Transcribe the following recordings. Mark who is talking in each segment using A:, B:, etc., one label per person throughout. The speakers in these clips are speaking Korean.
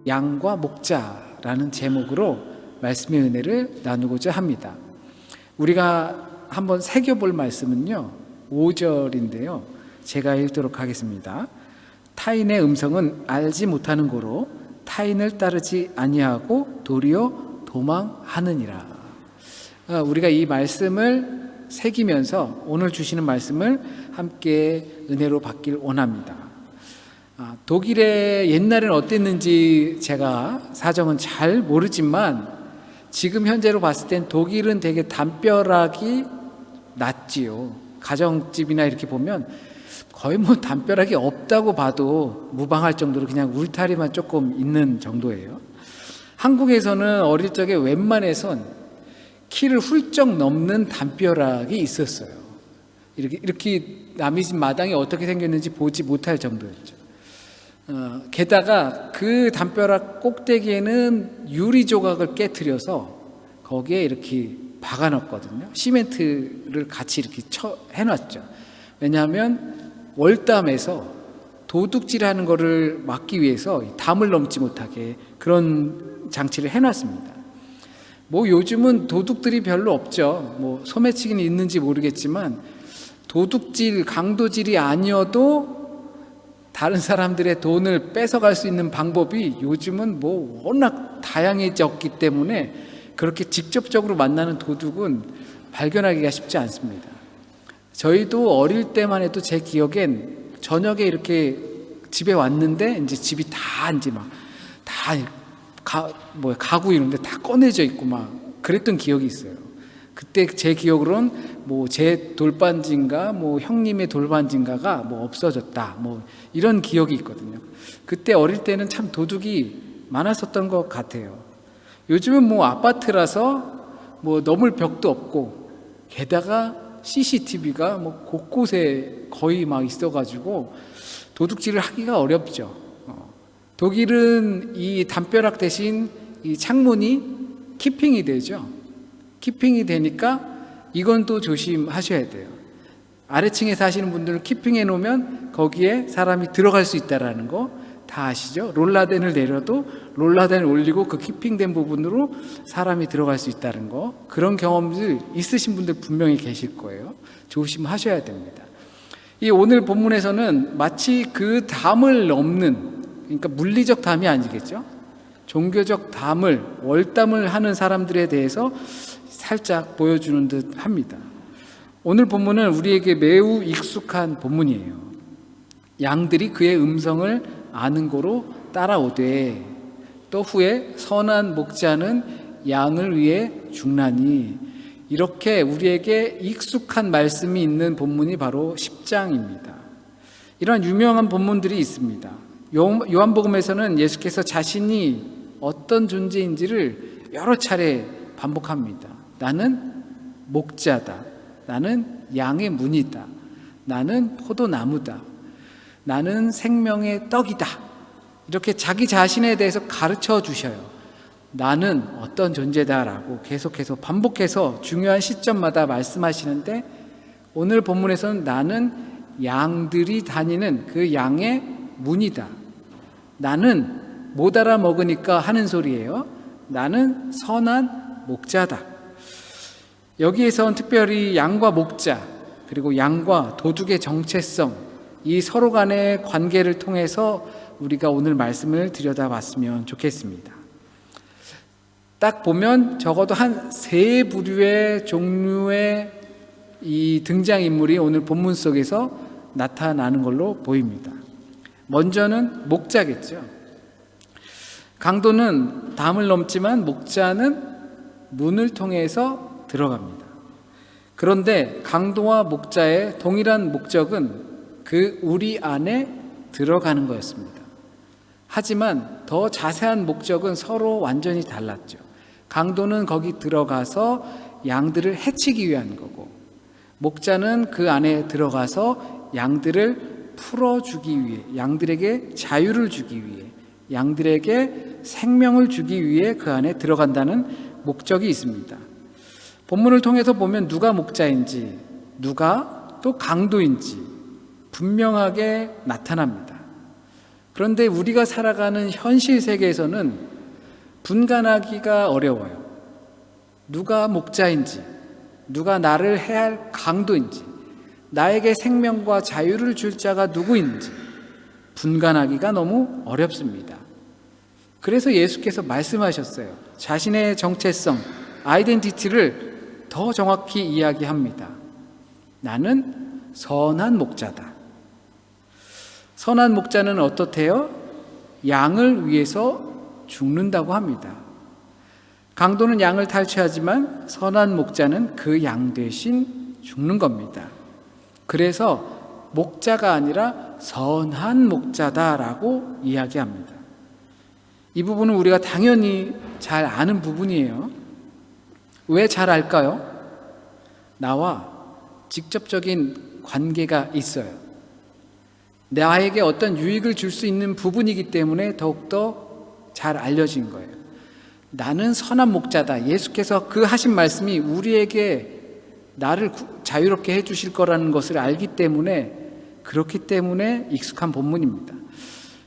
A: 양과 목자라는 제목으로 말씀의 은혜를 나누고자 합니다. 우리가 한번 새겨볼 말씀은요 5절인데요 제가 읽도록 하겠습니다. 타인의 음성은 알지 못하는 고로 타인을 따르지 아니하고 도리어 도망하느니라. 우리가 이 말씀을 새기면서 오늘 주시는 말씀을 함께 은혜로 받길 원합니다. 독일의 옛날에는 어땠는지 제가 사정은 잘 모르지만 지금 현재로 봤을 땐 독일은 되게 담벼락이 낮지요. 가정집이나 이렇게 보면 거의 담벼락이 없다고 봐도 무방할 정도로 그냥 울타리만 조금 있는 정도예요. 한국에서는 어릴 적에 웬만해선 키를 훌쩍 넘는 담벼락이 있었어요. 이렇게 남의 집 마당이 어떻게 생겼는지 보지 못할 정도였죠. 게다가 그 담벼락 꼭대기에는 유리 조각을 깨트려서 거기에 이렇게 박아놨거든요. 시멘트를 같이 이렇게 해놨죠. 왜냐하면 월담에서 도둑질하는 거를 막기 위해서 담을 넘지 못하게 그런 장치를 해놨습니다. 요즘은 도둑들이 별로 없죠. 소매치기는 있는지 모르겠지만 도둑질, 강도질이 아니어도 다른 사람들의 돈을 뺏어갈 수 있는 방법이 요즘은 워낙 다양해졌기 때문에 그렇게 직접적으로 만나는 도둑은 발견하기가 쉽지 않습니다. 저희도 어릴 때만 해도 제 기억엔 저녁에 이렇게 집에 왔는데 이제 집이 다 이제 가구 이런 데 다 꺼내져 있고 그랬던 기억이 있어요. 그때 제 기억으로는 제 돌반지인가 형님의 돌반지인가가 없어졌다 이런 기억이 있거든요. 그때 어릴 때는 참 도둑이 많았었던 것 같아요. 요즘은 아파트라서 넘을 벽도 없고 게다가 CCTV가 곳곳에 거의 있어가지고 도둑질을 하기가 어렵죠. 독일은 이 담벼락 대신 이 창문이 키핑이 되죠. 키핑이 되니까 이건 또 조심하셔야 돼요. 아래층에 사시는 분들은 키핑해 놓으면 거기에 사람이 들어갈 수 있다는 거 다 아시죠? 롤라덴을 내려도 롤라덴을 올리고 그 키핑된 부분으로 사람이 들어갈 수 있다는 거, 그런 경험들 있으신 분들 분명히 계실 거예요. 조심하셔야 됩니다. 이 오늘 본문에서는 마치 그 담을 넘는, 그러니까 물리적 담이 아니겠죠? 종교적 담을, 월담을 하는 사람들에 대해서 살짝 보여주는 듯 합니다. 오늘 본문은 우리에게 매우 익숙한 본문이에요. 양들이 그의 음성을 아는 고로 따라오되 또 후에 선한 목자는 양을 위해 죽나니, 이렇게 우리에게 익숙한 말씀이 있는 본문이 바로 10장입니다. 이런 유명한 본문들이 있습니다. 요한복음에서는 예수께서 자신이 어떤 존재인지를 여러 차례 반복합니다. 나는 목자다. 나는 양의 문이다. 나는 포도나무다. 나는 생명의 떡이다. 이렇게 자기 자신에 대해서 가르쳐 주셔요. 나는 어떤 존재다라고 계속해서 반복해서 중요한 시점마다 말씀하시는데, 오늘 본문에서는 나는 양들이 다니는 그 양의 문이다. 나는 못 알아먹으니까 하는 소리예요. 나는 선한 목자다. 여기에선 특별히 양과 목자, 그리고 양과 도둑의 정체성, 이 서로 간의 관계를 통해서 우리가 오늘 말씀을 들여다봤으면 좋겠습니다. 딱 보면 적어도 한 3부류의 종류의 이 등장인물이 오늘 본문 속에서 나타나는 걸로 보입니다. 먼저는 목자겠죠. 강도는 담을 넘지만 목자는 문을 통해서 들어갑니다. 그런데 강도와 목자의 동일한 목적은 그 우리 안에 들어가는 거였습니다. 하지만 더 자세한 목적은 서로 완전히 달랐죠. 강도는 거기 들어가서 양들을 해치기 위한 거고, 목자는 그 안에 들어가서 양들을 풀어주기 위해, 양들에게 자유를 주기 위해, 양들에게 생명을 주기 위해 그 안에 들어간다는 목적이 있습니다. 본문을 통해서 보면 누가 목자인지, 누가 또 강도인지 분명하게 나타납니다. 그런데 우리가 살아가는 현실 세계에서는 분간하기가 어려워요. 누가 목자인지, 누가 나를 해야 할 강도인지, 나에게 생명과 자유를 줄 자가 누구인지 분간하기가 너무 어렵습니다. 그래서 예수께서 말씀하셨어요. 자신의 정체성, 아이덴티티를 더 정확히 이야기합니다. 나는 선한 목자다. 선한 목자는 어떻대요? 양을 위해서 죽는다고 합니다. 강도는 양을 탈취하지만 선한 목자는 그 양 대신 죽는 겁니다. 그래서 목자가 아니라 선한 목자다라고 이야기합니다. 이 부분은 우리가 당연히 잘 아는 부분이에요. 왜 잘 알까요? 나와 직접적인 관계가 있어요. 나에게 어떤 유익을 줄 수 있는 부분이기 때문에 더욱더 잘 알려진 거예요. 나는 선한 목자다. 예수께서 그 하신 말씀이 우리에게 나를 자유롭게 해주실 거라는 것을 알기 때문에, 그렇기 때문에 익숙한 본문입니다.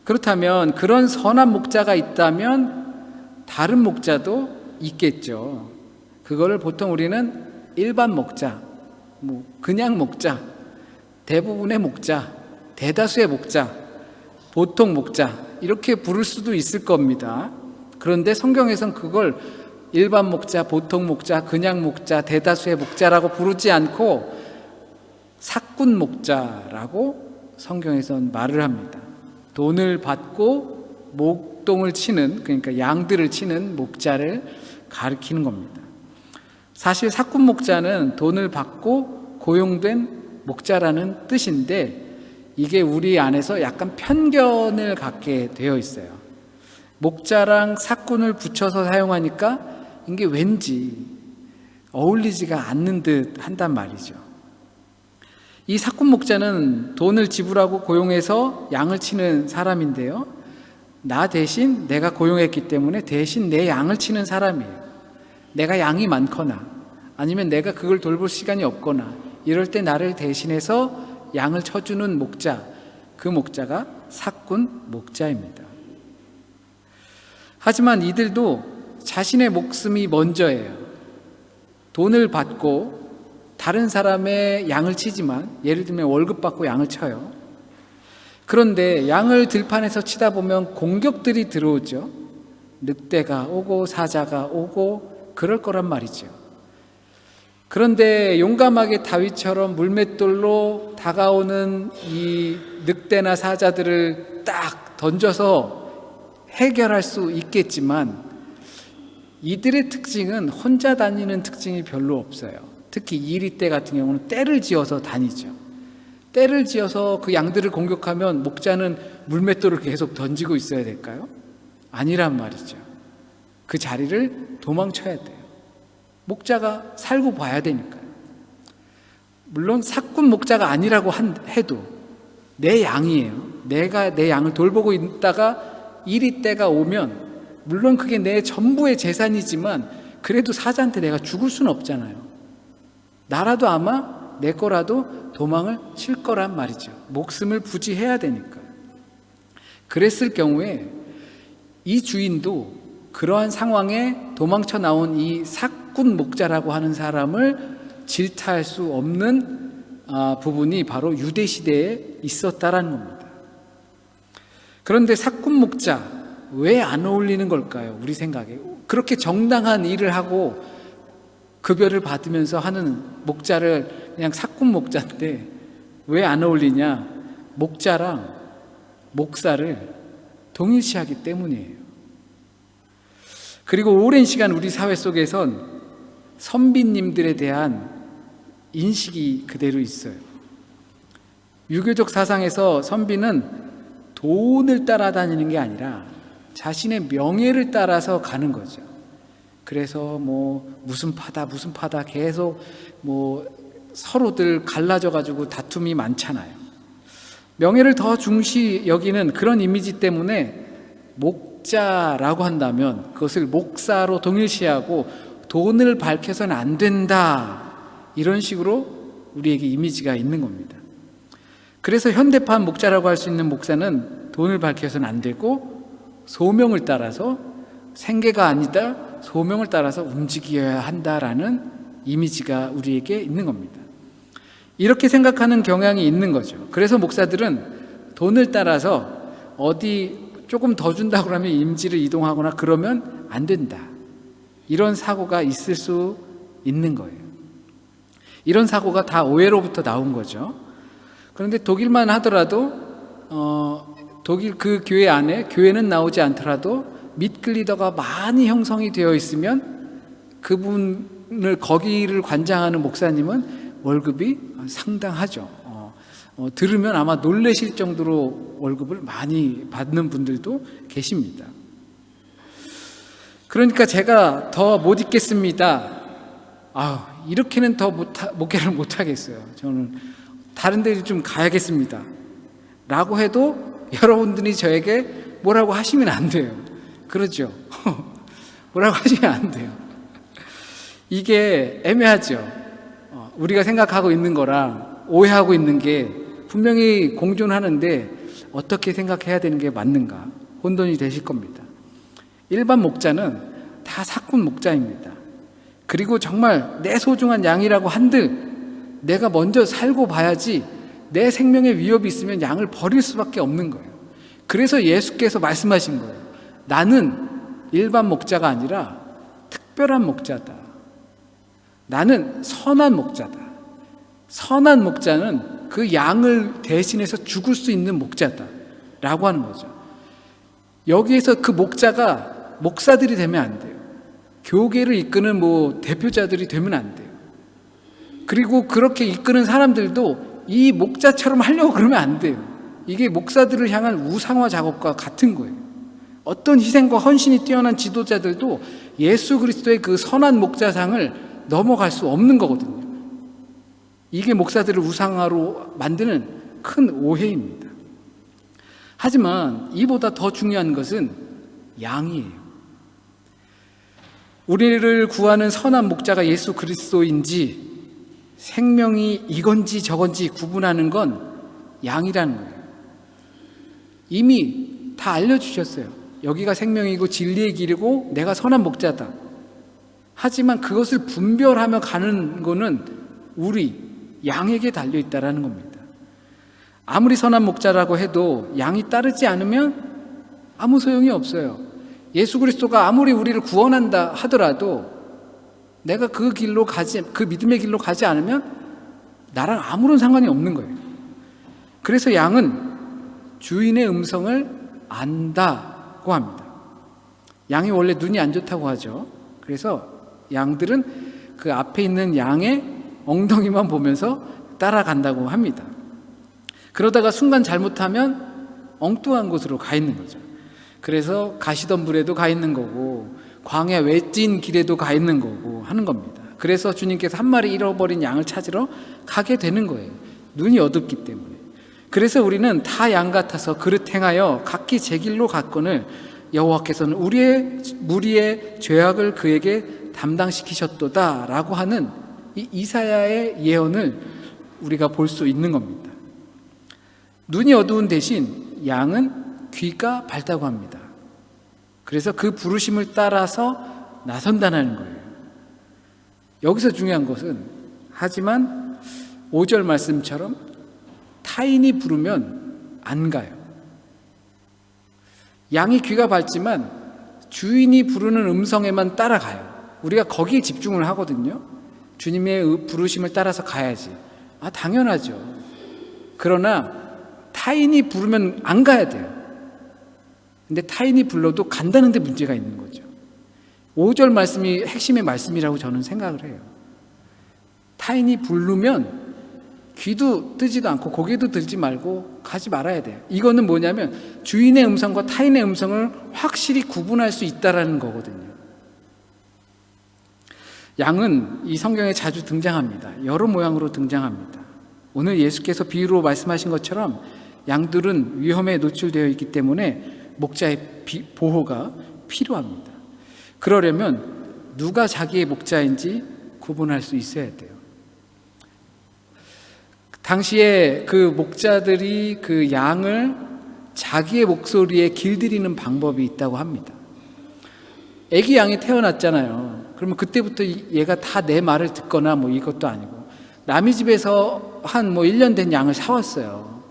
A: 그렇다면 그런 선한 목자가 있다면 다른 목자도 있겠죠. 그거를 보통 우리는 일반 목자, 그냥 목자, 대부분의 목자, 대다수의 목자, 보통 목자 이렇게 부를 수도 있을 겁니다. 그런데 성경에선 그걸 일반 목자, 보통 목자, 그냥 목자, 대다수의 목자라고 부르지 않고 삭군 목자라고 성경에선 말을 합니다. 돈을 받고 목동을 치는, 그러니까 양들을 치는 목자를 가리키는 겁니다. 사실 삭군 목자는 돈을 받고 고용된 목자라는 뜻인데, 이게 우리 안에서 약간 편견을 갖게 되어 있어요. 목자랑 삭군을 붙여서 사용하니까 이게 왠지 어울리지가 않는 듯 한단 말이죠. 이 삭군 목자는 돈을 지불하고 고용해서 양을 치는 사람인데요, 나 대신 내가 고용했기 때문에 대신 내 양을 치는 사람이에요. 내가 양이 많거나 아니면 내가 그걸 돌볼 시간이 없거나 이럴 때 나를 대신해서 양을 쳐주는 목자, 그 목자가 삭군 목자입니다. 하지만 이들도 자신의 목숨이 먼저예요. 돈을 받고 다른 사람의 양을 치지만, 예를 들면 월급 받고 양을 쳐요. 그런데 양을 들판에서 치다 보면 공격들이 들어오죠. 늑대가 오고 사자가 오고 그럴 거란 말이죠. 그런데 용감하게 다윗처럼 물맷돌로 다가오는 이 늑대나 사자들을 딱 던져서 해결할 수 있겠지만, 이들의 특징은 혼자 다니는 특징이 별로 없어요. 특히 이리떼 같은 경우는 떼를 지어서 다니죠. 떼를 지어서 그 양들을 공격하면 목자는 물맷돌을 계속 던지고 있어야 될까요? 아니란 말이죠. 그 자리를 도망쳐야 돼요. 목자가 살고 봐야 되니까요. 물론 삭군 목자가 아니라고 해도 내 양이에요. 내가 내 양을 돌보고 있다가 이리떼가 오면, 물론 그게 내 전부의 재산이지만 그래도 사자한테 내가 죽을 수는 없잖아요. 나라도 아마 내 거라도 도망을 칠 거란 말이죠. 목숨을 부지해야 되니까. 그랬을 경우에 이 주인도 그러한 상황에 도망쳐 나온 이 삭군 목자라고 하는 사람을 질타할 수 없는 부분이 바로 유대 시대에 있었다라는 겁니다. 그런데 삭군 목자 왜 안 어울리는 걸까요? 우리 생각에 그렇게 정당한 일을 하고 급여를 받으면서 하는 목자를 그냥 삭군 목자인데 왜 안 어울리냐? 목자랑 목사를 동일시하기 때문이에요. 그리고 오랜 시간 우리 사회 속에선 선비님들에 대한 인식이 그대로 있어요. 유교적 사상에서 선비는 돈을 따라다니는 게 아니라 자신의 명예를 따라서 가는 거죠. 그래서 무슨 파다 계속 서로들 갈라져 가지고 다툼이 많잖아요. 명예를 더 중시 여기는 그런 이미지 때문에 목자라고 한다면 그것을 목사로 동일시하고 돈을 밝혀서는 안 된다, 이런 식으로 우리에게 이미지가 있는 겁니다. 그래서 현대판 목자라고 할 수 있는 목사는 돈을 밝혀서는 안 되고 소명을 따라서, 생계가 아니다, 소명을 따라서 움직여야 한다라는 이미지가 우리에게 있는 겁니다. 이렇게 생각하는 경향이 있는 거죠. 그래서 목사들은 돈을 따라서 어디 조금 더 준다고 하면 임지를 이동하거나 그러면 안 된다, 이런 사고가 있을 수 있는 거예요. 이런 사고가 다 오해로부터 나온 거죠. 그런데 독일만 하더라도 독일 그 교회 안에, 교회는 나오지 않더라도 밑글 리더가 많이 형성이 되어 있으면 그분을, 거기를 관장하는 목사님은 월급이 상당하죠. 들으면 아마 놀라실 정도로 월급을 많이 받는 분들도 계십니다. 그러니까 제가 더 못 있겠습니다, 이렇게는 더 목회를 못 하겠어요, 저는 다른 데 좀 가야겠습니다 라고 해도 여러분들이 저에게 뭐라고 하시면 안 돼요. 그렇죠? 뭐라고 하시면 안 돼요. 이게 애매하죠. 우리가 생각하고 있는 거랑 오해하고 있는 게 분명히 공존하는데 어떻게 생각해야 되는 게 맞는가, 혼돈이 되실 겁니다. 일반 목자는 다 사꾼 목자입니다. 그리고 정말 내 소중한 양이라고 한들 내가 먼저 살고 봐야지, 내 생명에 위협이 있으면 양을 버릴 수밖에 없는 거예요. 그래서 예수께서 말씀하신 거예요. 나는 일반 목자가 아니라 특별한 목자다. 나는 선한 목자다. 선한 목자는 그 양을 대신해서 죽을 수 있는 목자다 라고 하는 거죠. 여기에서 그 목자가 목사들이 되면 안 돼요. 교계를 이끄는 대표자들이 되면 안 돼요. 그리고 그렇게 이끄는 사람들도 이 목자처럼 하려고 그러면 안 돼요. 이게 목사들을 향한 우상화 작업과 같은 거예요. 어떤 희생과 헌신이 뛰어난 지도자들도 예수 그리스도의 그 선한 목자상을 넘어갈 수 없는 거거든요. 이게 목사들을 우상화로 만드는 큰 오해입니다. 하지만 이보다 더 중요한 것은 양이에요. 우리를 구하는 선한 목자가 예수 그리스도인지, 생명이 이건지 저건지 구분하는 건 양이라는 거예요. 이미 다 알려주셨어요. 여기가 생명이고 진리의 길이고 내가 선한 목자다. 하지만 그것을 분별하며 가는 거는 우리 양에게 달려있다라는 겁니다. 아무리 선한 목자라고 해도 양이 따르지 않으면 아무 소용이 없어요. 예수 그리스도가 아무리 우리를 구원한다 하더라도 내가 그 믿음의 길로 가지 않으면 나랑 아무런 상관이 없는 거예요. 그래서 양은 주인의 음성을 안다고 합니다. 양이 원래 눈이 안 좋다고 하죠. 그래서 양들은 그 앞에 있는 양의 엉덩이만 보면서 따라간다고 합니다. 그러다가 순간 잘못하면 엉뚱한 곳으로 가 있는 거죠. 그래서 가시던 물에도 가 있는 거고 광야 외진 길에도 가 있는 거고 하는 겁니다. 그래서 주님께서 한 마리 잃어버린 양을 찾으러 가게 되는 거예요. 눈이 어둡기 때문에. 그래서 우리는 다 양 같아서 그릇 행하여 각기 제 길로 갔거늘 여호와께서는 우리의 무리의 죄악을 그에게 담당시키셨도다 라고 하는 이 이사야의 예언을 우리가 볼 수 있는 겁니다. 눈이 어두운 대신 양은 귀가 밝다고 합니다. 그래서 그 부르심을 따라서 나선다는 거예요. 여기서 중요한 것은, 하지만 5절 말씀처럼 타인이 부르면 안 가요. 양이 귀가 밝지만 주인이 부르는 음성에만 따라가요. 우리가 거기에 집중을 하거든요. 주님의 부르심을 따라서 가야지. 당연하죠. 그러나 타인이 부르면 안 가야 돼요. 근데 타인이 불러도 간다는 데 문제가 있는 거죠. 5절 말씀이 핵심의 말씀이라고 저는 생각을 해요. 타인이 부르면 귀도 뜨지도 않고 고개도 들지 말고 가지 말아야 돼요. 이거는 뭐냐면 주인의 음성과 타인의 음성을 확실히 구분할 수 있다라는 거거든요. 양은 이 성경에 자주 등장합니다. 여러 모양으로 등장합니다. 오늘 예수께서 비유로 말씀하신 것처럼 양들은 위험에 노출되어 있기 때문에 목자의 보호가 필요합니다. 그러려면 누가 자기의 목자인지 구분할 수 있어야 돼요. 당시에 그 목자들이 그 양을 자기의 목소리에 길들이는 방법이 있다고 합니다. 애기 양이 태어났잖아요. 그러면 그때부터 얘가 다 내 말을 듣거나 뭐 이것도 아니고, 남의 집에서 한 뭐 1년 된 양을 사왔어요.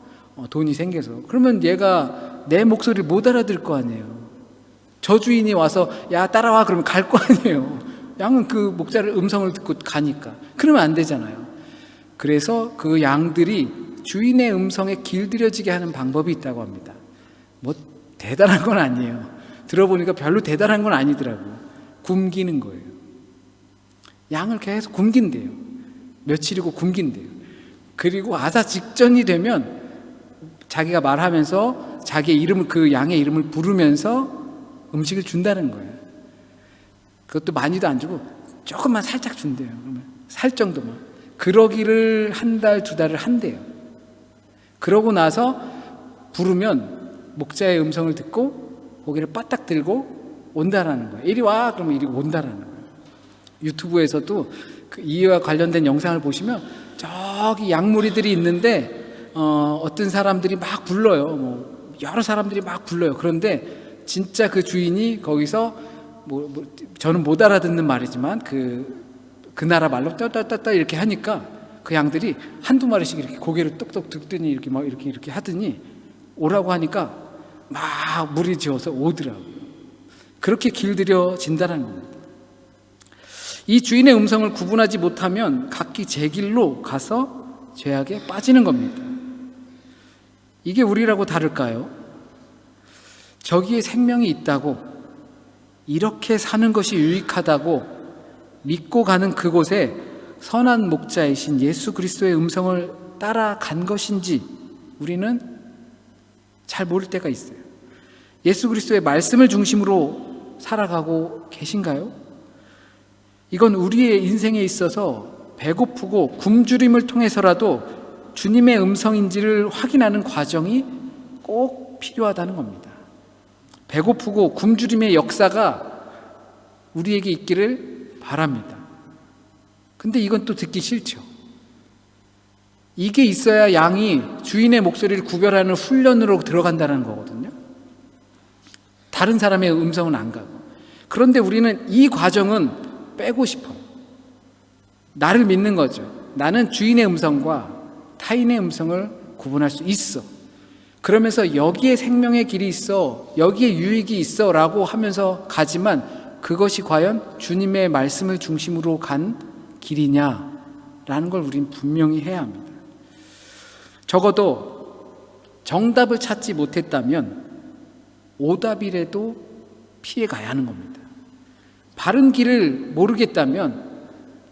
A: 돈이 생겨서. 그러면 얘가 내 목소리를 못 알아들 거 아니에요. 저 주인이 와서 야 따라와 그러면 갈 거 아니에요. 양은 그 목자를 음성을 듣고 가니까. 그러면 안 되잖아요. 그래서 그 양들이 주인의 음성에 길들여지게 하는 방법이 있다고 합니다. 뭐 대단한 건 아니에요. 들어보니까 별로 대단한 건 아니더라고요. 굶기는 거예요. 양을 계속 굶긴대요. 며칠이고 굶긴대요. 그리고 아사 직전이 되면 자기가 말하면서 자기의 이름을, 그 양의 이름을 부르면서 음식을 준다는 거예요. 그것도 많이도 안 주고 조금만 살짝 준대요. 그러면 살 정도만. 그러기를 한 달, 두 달을 한대요. 그러고 나서 부르면 목자의 음성을 듣고 고개를 빠딱 들고 온다라는 거예요. 이리 와! 그러면 이리 온다라는 거예요. 유튜브에서도 이와 관련된 영상을 보시면 저기 양무리들이 있는데 어떤 사람들이 막 불러요. 뭐 여러 사람들이 막 불러요. 그런데 진짜 그 주인이 거기서 저는 못 알아듣는 말이지만 그 나라 말로 따따따따 이렇게 하니까 그 양들이 한두 마리씩 이렇게 고개를 똑똑 듣더니 이렇게 막 이렇게 하더니 오라고 하니까 막 무리 지어서 오더라고요. 그렇게 길들여진다는 겁니다. 이 주인의 음성을 구분하지 못하면 각기 제 길로 가서 죄악에 빠지는 겁니다. 이게 우리라고 다를까요? 저기에 생명이 있다고, 이렇게 사는 것이 유익하다고 믿고 가는 그곳에 선한 목자이신 예수 그리스도의 음성을 따라간 것인지 우리는 잘 모를 때가 있어요. 예수 그리스도의 말씀을 중심으로 살아가고 계신가요? 이건 우리의 인생에 있어서 배고프고 굶주림을 통해서라도 주님의 음성인지를 확인하는 과정이 꼭 필요하다는 겁니다. 배고프고 굶주림의 역사가 우리에게 있기를 바랍니다. 근데 이건 또 듣기 싫죠. 이게 있어야 양이 주인의 목소리를 구별하는 훈련으로 들어간다는 거거든요. 다른 사람의 음성은 안 가고. 그런데 우리는 이 과정은 빼고 싶어요. 나를 믿는 거죠. 나는 주인의 음성과 타인의 음성을 구분할 수 있어. 그러면서 여기에 생명의 길이 있어, 여기에 유익이 있어 라고 하면서 가지만 그것이 과연 주님의 말씀을 중심으로 간 길이냐라는 걸 우리는 분명히 해야 합니다. 적어도 정답을 찾지 못했다면 오답이라도 피해가야 하는 겁니다. 바른 길을 모르겠다면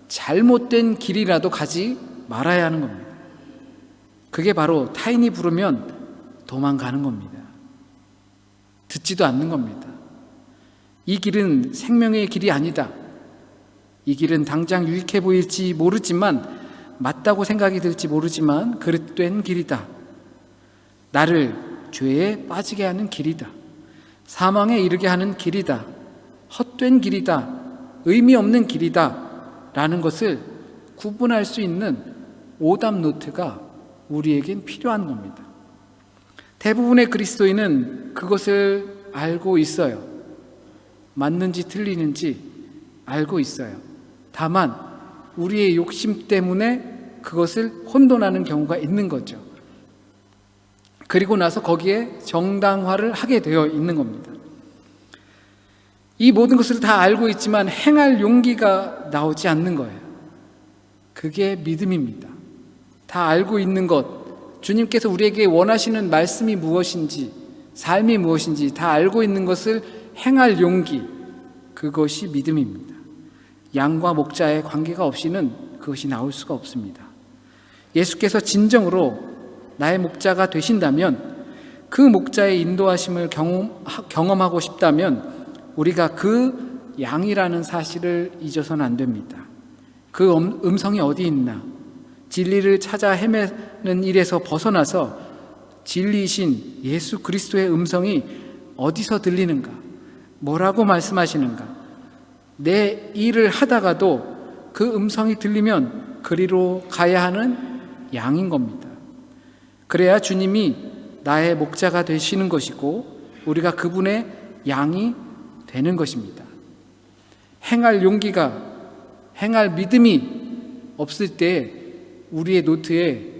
A: 잘못된 길이라도 가지 말아야 하는 겁니다. 그게 바로 타인이 부르면 도망가는 겁니다. 듣지도 않는 겁니다. 이 길은 생명의 길이 아니다. 이 길은 당장 유익해 보일지 모르지만, 맞다고 생각이 들지 모르지만 그릇된 길이다. 나를 죄에 빠지게 하는 길이다. 사망에 이르게 하는 길이다. 헛된 길이다. 의미 없는 길이다. 라는 것을 구분할 수 있는 오답 노트가 우리에겐 필요한 겁니다. 대부분의 그리스도인은 그것을 알고 있어요. 맞는지 틀리는지 알고 있어요. 다만 우리의 욕심 때문에 그것을 혼돈하는 경우가 있는 거죠. 그리고 나서 거기에 정당화를 하게 되어 있는 겁니다. 이 모든 것을 다 알고 있지만 행할 용기가 나오지 않는 거예요. 그게 믿음입니다. 다 알고 있는 것, 주님께서 우리에게 원하시는 말씀이 무엇인지, 삶이 무엇인지 다 알고 있는 것을 행할 용기, 그것이 믿음입니다. 양과 목자의 관계가 없이는 그것이 나올 수가 없습니다. 예수께서 진정으로 나의 목자가 되신다면, 그 목자의 인도하심을 경험하고 싶다면 우리가 그 양이라는 사실을 잊어서는 안 됩니다. 그 음성이 어디 있나? 진리를 찾아 헤매는 일에서 벗어나서 진리이신 예수 그리스도의 음성이 어디서 들리는가? 뭐라고 말씀하시는가? 내 일을 하다가도 그 음성이 들리면 그리로 가야 하는 양인 겁니다. 그래야 주님이 나의 목자가 되시는 것이고 우리가 그분의 양이 되는 것입니다. 행할 용기가, 행할 믿음이 없을 때 우리의 노트에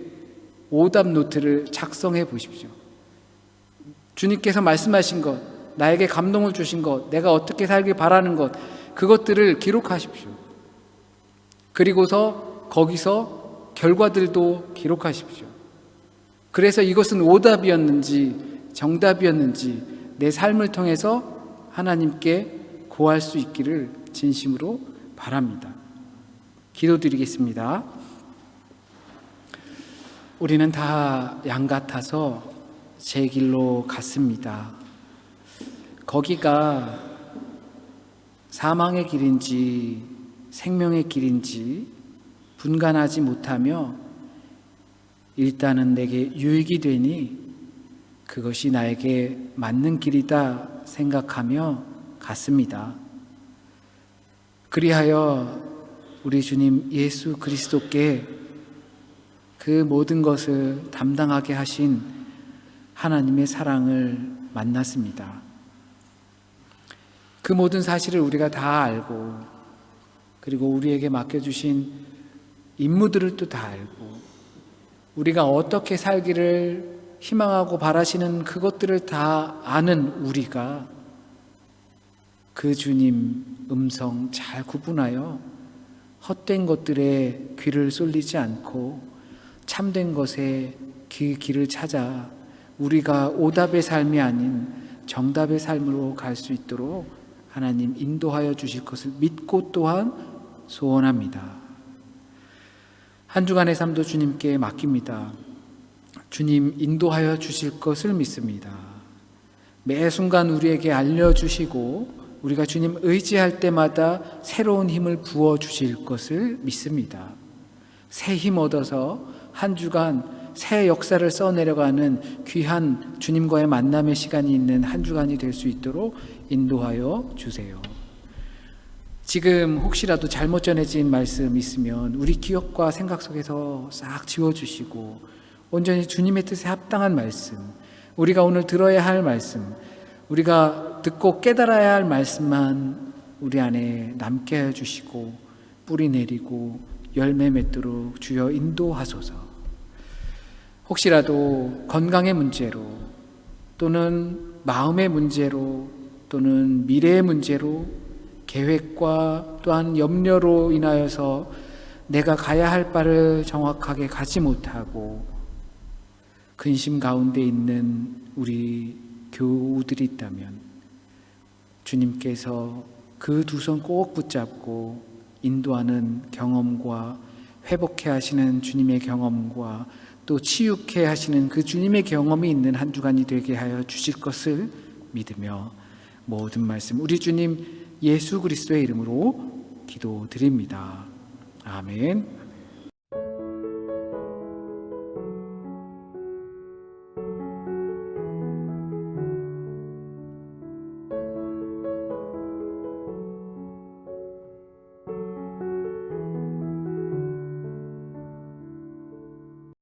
A: 오답 노트를 작성해 보십시오. 주님께서 말씀하신 것, 나에게 감동을 주신 것, 내가 어떻게 살길 바라는 것, 그것들을 기록하십시오. 그리고서 거기서 결과들도 기록하십시오. 그래서 이것은 오답이었는지 정답이었는지 내 삶을 통해서 하나님께 고할 수 있기를 진심으로 바랍니다. 기도드리겠습니다. 우리는 다 양 같아서 제 길로 갔습니다. 거기가 사망의 길인지 생명의 길인지 분간하지 못하며 일단은 내게 유익이 되니 그것이 나에게 맞는 길이다 생각하며 갔습니다. 그리하여 우리 주님 예수 그리스도께 그 모든 것을 담당하게 하신 하나님의 사랑을 만났습니다. 그 모든 사실을 우리가 다 알고 그리고 우리에게 맡겨주신 임무들을 또 다 알고 우리가 어떻게 살기를 희망하고 바라시는 그것들을 다 아는 우리가 그 주님 음성 잘 구분하여 헛된 것들에 귀를 쏠리지 않고 참된 것에 그 길을 찾아 우리가 오답의 삶이 아닌 정답의 삶으로 갈 수 있도록 하나님 인도하여 주실 것을 믿고 또한 소원합니다. 한 주간의 삶도 주님께 맡깁니다. 주님 인도하여 주실 것을 믿습니다. 매 순간 우리에게 알려주시고 우리가 주님 의지할 때마다 새로운 힘을 부어주실 것을 믿습니다. 새 힘 얻어서 한 주간 새 역사를 써내려가는 귀한 주님과의 만남의 시간이 있는 한 주간이 될 수 있도록 인도하여 주세요. 지금 혹시라도 잘못 전해진 말씀 있으면 우리 기억과 생각 속에서 싹 지워주시고 온전히 주님의 뜻에 합당한 말씀, 우리가 오늘 들어야 할 말씀, 우리가 듣고 깨달아야 할 말씀만 우리 안에 남게 해주시고 뿌리 내리고 열매 맺도록 주여 인도하소서. 혹시라도 건강의 문제로 또는 마음의 문제로 또는 미래의 문제로 계획과 또한 염려로 인하여서 내가 가야 할 바를 정확하게 가지 못하고 근심 가운데 있는 우리 교우들이 있다면 주님께서 그 두 손 꼭 붙잡고 인도하는 경험과 회복해 하시는 주님의 경험과 또 치유케 하시는 그 주님의 경험이 있는 한 주간이 되게 하여 주실 것을 믿으며 모든 말씀 우리 주님 예수 그리스도의 이름으로 기도드립니다. 아멘.